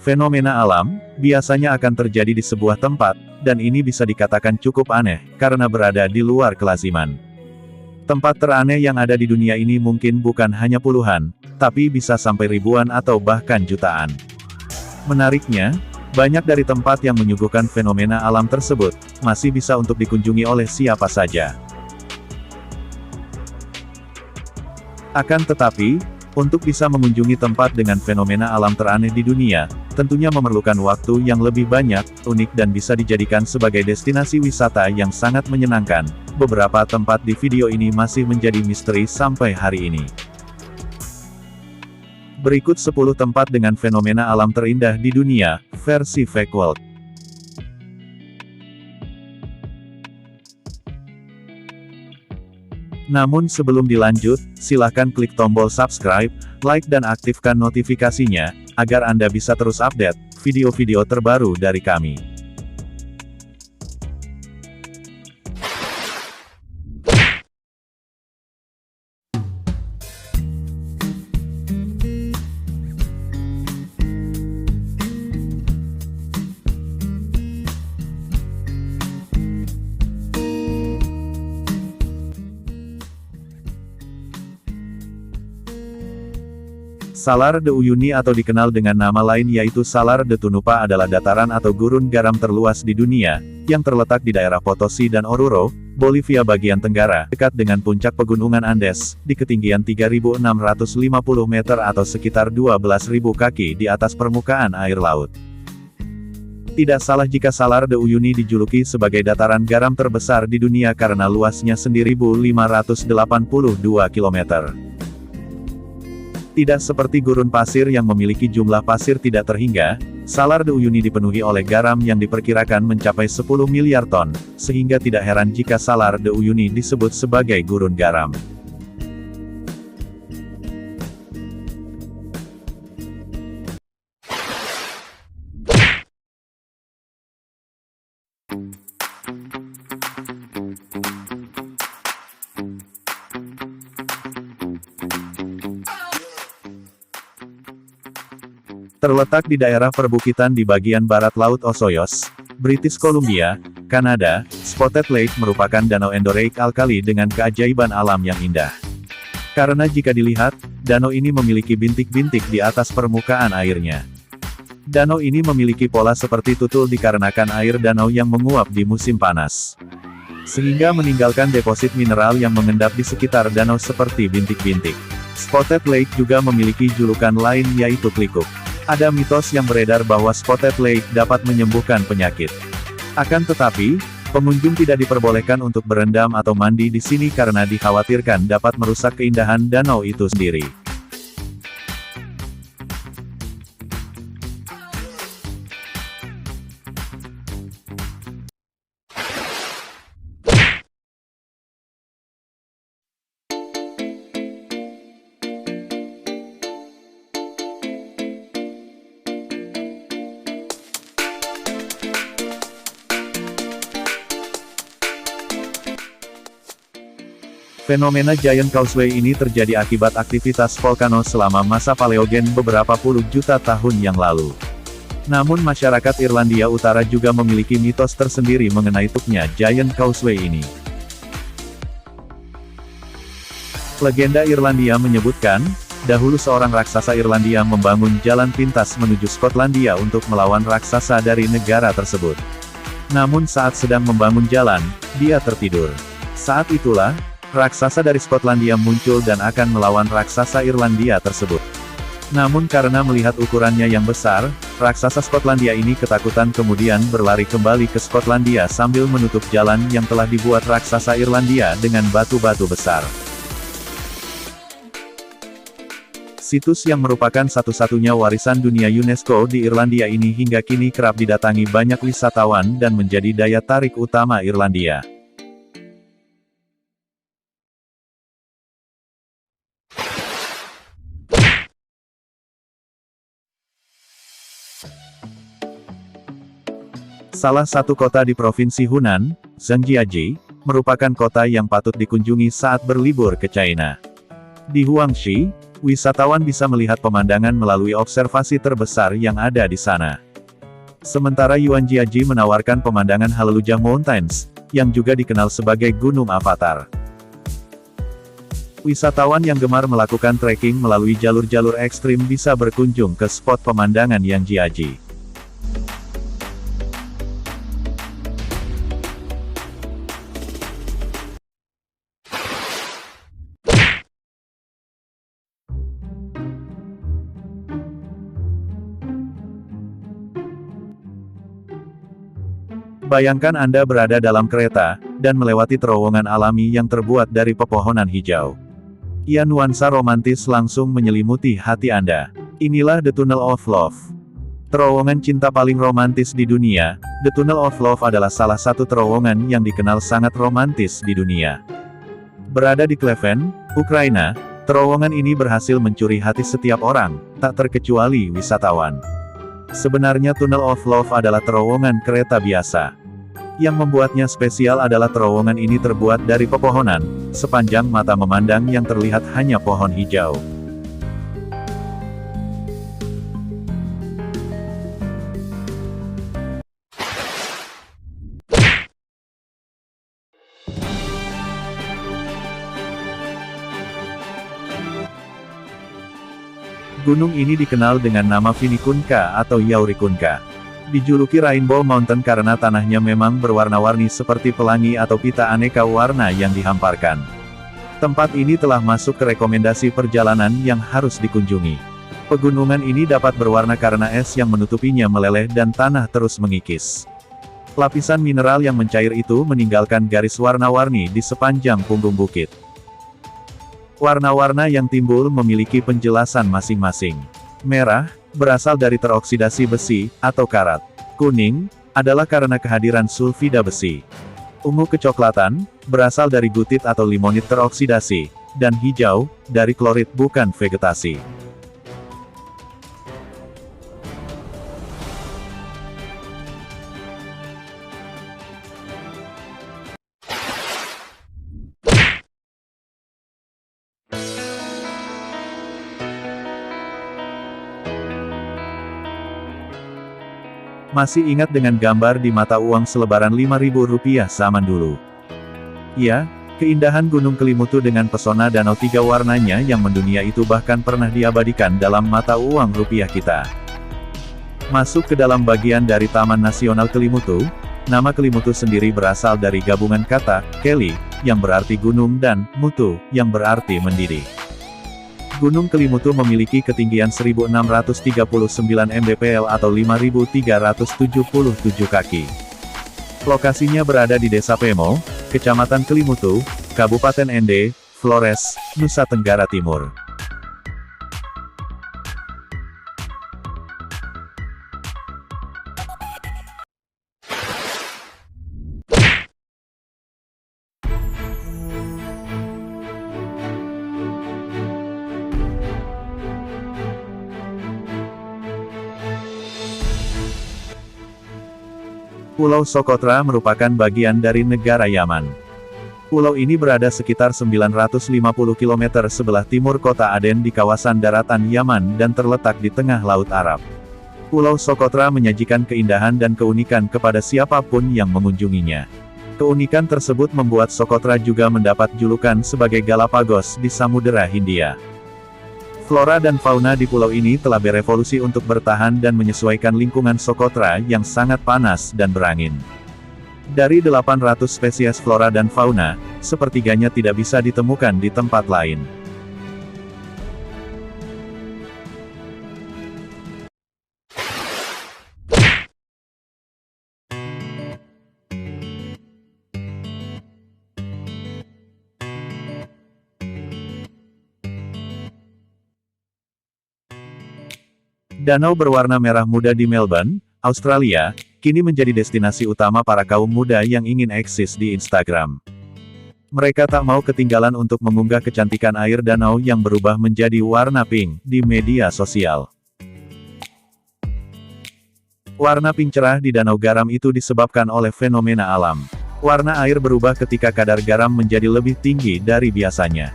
Fenomena alam, biasanya akan terjadi di sebuah tempat, dan ini bisa dikatakan cukup aneh, karena berada di luar kelaziman. Tempat teraneh yang ada di dunia ini mungkin bukan hanya puluhan, tapi bisa sampai ribuan atau bahkan jutaan. Menariknya, banyak dari tempat yang menyuguhkan fenomena alam tersebut, masih bisa untuk dikunjungi oleh siapa saja. Akan tetapi, untuk bisa mengunjungi tempat dengan fenomena alam teraneh di dunia, tentunya memerlukan waktu yang lebih banyak, unik dan bisa dijadikan sebagai destinasi wisata yang sangat menyenangkan. Beberapa tempat di video ini masih menjadi misteri sampai hari ini. Berikut 10 tempat dengan fenomena alam terindah di dunia, versi Fake World. Namun sebelum dilanjut, silahkan klik tombol subscribe, like dan aktifkan notifikasinya, agar Anda bisa terus update video-video terbaru dari kami. Salar de Uyuni atau dikenal dengan nama lain yaitu Salar de Tunupa adalah dataran atau gurun garam terluas di dunia, yang terletak di daerah Potosi dan Oruro, Bolivia bagian tenggara, dekat dengan puncak pegunungan Andes, di ketinggian 3.650 meter atau sekitar 12.000 kaki di atas permukaan air laut. Tidak salah jika Salar de Uyuni dijuluki sebagai dataran garam terbesar di dunia karena luasnya sendiri 1.582 km. Tidak seperti gurun pasir yang memiliki jumlah pasir tidak terhingga, Salar de Uyuni dipenuhi oleh garam yang diperkirakan mencapai 10 miliar ton, sehingga tidak heran jika Salar de Uyuni disebut sebagai gurun garam. Terletak di daerah perbukitan di bagian barat Laut Osoyoos, British Columbia, Kanada, Spotted Lake merupakan danau endoreik alkali dengan keajaiban alam yang indah. Karena jika dilihat, danau ini memiliki bintik-bintik di atas permukaan airnya. Danau ini memiliki pola seperti tutul dikarenakan air danau yang menguap di musim panas, sehingga meninggalkan deposit mineral yang mengendap di sekitar danau seperti bintik-bintik. Spotted Lake juga memiliki julukan lain yaitu Klikuk. Ada mitos yang beredar bahwa Spotted Lake dapat menyembuhkan penyakit. Akan tetapi, pengunjung tidak diperbolehkan untuk berendam atau mandi di sini karena dikhawatirkan dapat merusak keindahan danau itu sendiri. Fenomena Giant Causeway ini terjadi akibat aktivitas volcano selama masa Paleogen beberapa puluh juta tahun yang lalu. Namun masyarakat Irlandia Utara juga memiliki mitos tersendiri mengenai tuknya Giant Causeway ini. Legenda Irlandia menyebutkan, dahulu seorang raksasa Irlandia membangun jalan pintas menuju Skotlandia untuk melawan raksasa dari negara tersebut. Namun saat sedang membangun jalan, dia tertidur. Saat itulah, raksasa dari Skotlandia muncul dan akan melawan raksasa Irlandia tersebut. Namun karena melihat ukurannya yang besar, raksasa Skotlandia ini ketakutan kemudian berlari kembali ke Skotlandia sambil menutup jalan yang telah dibuat raksasa Irlandia dengan batu-batu besar. Situs yang merupakan satu-satunya warisan dunia UNESCO di Irlandia ini hingga kini kerap didatangi banyak wisatawan dan menjadi daya tarik utama Irlandia. Salah satu kota di Provinsi Hunan, Zhangjiajie, merupakan kota yang patut dikunjungi saat berlibur ke China. Di Huangshi, wisatawan bisa melihat pemandangan melalui observasi terbesar yang ada di sana. Sementara Yuanjiajie menawarkan pemandangan Hallelujah Mountains, yang juga dikenal sebagai Gunung Avatar. Wisatawan yang gemar melakukan trekking melalui jalur-jalur ekstrim bisa berkunjung ke spot pemandangan Yuanjiajie. Bayangkan Anda berada dalam kereta, dan melewati terowongan alami yang terbuat dari pepohonan hijau. Ya, nuansa romantis langsung menyelimuti hati Anda. Inilah The Tunnel of Love. Terowongan cinta paling romantis di dunia, The Tunnel of Love adalah salah satu terowongan yang dikenal sangat romantis di dunia. Berada di Kleven, Ukraina, terowongan ini berhasil mencuri hati setiap orang, tak terkecuali wisatawan. Sebenarnya Tunnel of Love adalah terowongan kereta biasa. Yang membuatnya spesial adalah terowongan ini terbuat dari pepohonan, sepanjang mata memandang yang terlihat hanya pohon hijau. Gunung ini dikenal dengan nama Finikunka atau Yaurikunka. Dijuluki Rainbow Mountain karena tanahnya memang berwarna-warni seperti pelangi atau pita aneka warna yang dihamparkan. Tempat ini telah masuk ke rekomendasi perjalanan yang harus dikunjungi. Pegunungan ini dapat berwarna karena es yang menutupinya meleleh dan tanah terus mengikis. Lapisan mineral yang mencair itu meninggalkan garis warna-warni di sepanjang punggung bukit. Warna-warna yang timbul memiliki penjelasan masing-masing. Merah, berasal dari teroksidasi besi, atau karat. Kuning, adalah karena kehadiran sulfida besi. Ungu kecoklatan, berasal dari gutit atau limonit teroksidasi. Dan hijau, dari klorit bukan vegetasi. Masih ingat dengan gambar di mata uang selebaran Rp5.000 zaman dulu? Ya, keindahan Gunung Kelimutu dengan pesona danau 3 warnanya yang mendunia itu bahkan pernah diabadikan dalam mata uang rupiah kita. Masuk ke dalam bagian dari Taman Nasional Kelimutu. Nama Kelimutu sendiri berasal dari gabungan kata, Keli, yang berarti gunung dan, Mutu, yang berarti mendidih. Gunung Kelimutu memiliki ketinggian 1639 mdpl atau 5377 kaki. Lokasinya berada di Desa Pemo, Kecamatan Kelimutu, Kabupaten Ende, Flores, Nusa Tenggara Timur. Pulau Socotra merupakan bagian dari negara Yaman. Pulau ini berada sekitar 950 km sebelah timur kota Aden di kawasan daratan Yaman dan terletak di tengah Laut Arab. Pulau Socotra menyajikan keindahan dan keunikan kepada siapapun yang mengunjunginya. Keunikan tersebut membuat Socotra juga mendapat julukan sebagai Galapagos di Samudera Hindia. Flora dan fauna di pulau ini telah berevolusi untuk bertahan dan menyesuaikan lingkungan Socotra yang sangat panas dan berangin. Dari 800 spesies flora dan fauna, sepertiganya tidak bisa ditemukan di tempat lain. Danau berwarna merah muda di Melbourne, Australia, kini menjadi destinasi utama para kaum muda yang ingin eksis di Instagram. Mereka tak mau ketinggalan untuk mengunggah kecantikan air danau yang berubah menjadi warna pink di media sosial. Warna pink cerah di danau garam itu disebabkan oleh fenomena alam. Warna air berubah ketika kadar garam menjadi lebih tinggi dari biasanya.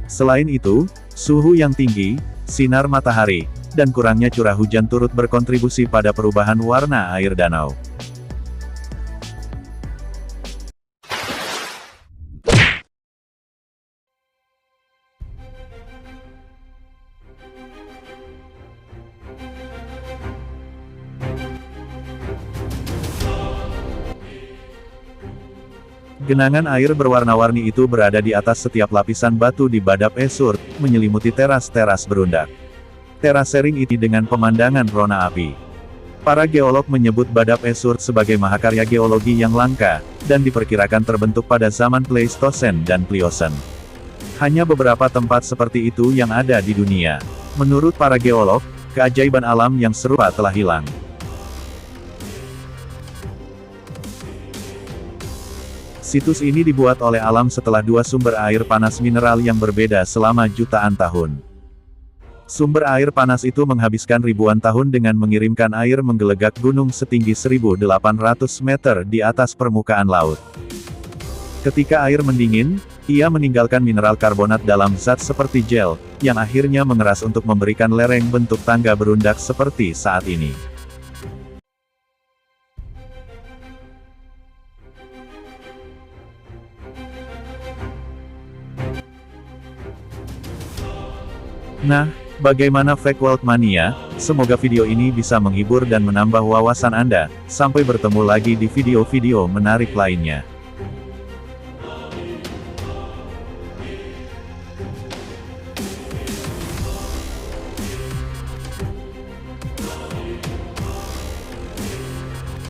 Selain itu, suhu yang tinggi, sinar matahari, dan kurangnya curah hujan turut berkontribusi pada perubahan warna air danau. Genangan air berwarna-warni itu berada di atas setiap lapisan batu di Badap Esurt, menyelimuti teras-teras berundak. Terasering ini dengan pemandangan rona api. Para geolog menyebut Badap Esurt sebagai mahakarya geologi yang langka, dan diperkirakan terbentuk pada zaman Pleistosen dan Pliosen. Hanya beberapa tempat seperti itu yang ada di dunia. Menurut para geolog, keajaiban alam yang serupa telah hilang. Situs ini dibuat oleh alam setelah dua sumber air panas mineral yang berbeda selama jutaan tahun. Sumber air panas itu menghabiskan ribuan tahun dengan mengirimkan air menggelegak gunung setinggi 1.800 meter di atas permukaan laut. Ketika air mendingin, ia meninggalkan mineral karbonat dalam zat seperti gel, yang akhirnya mengeras untuk memberikan lereng bentuk tangga berundak seperti saat ini. Nah, bagaimana Fact World Mania? Semoga video ini bisa menghibur dan menambah wawasan Anda. Sampai bertemu lagi di video-video menarik lainnya.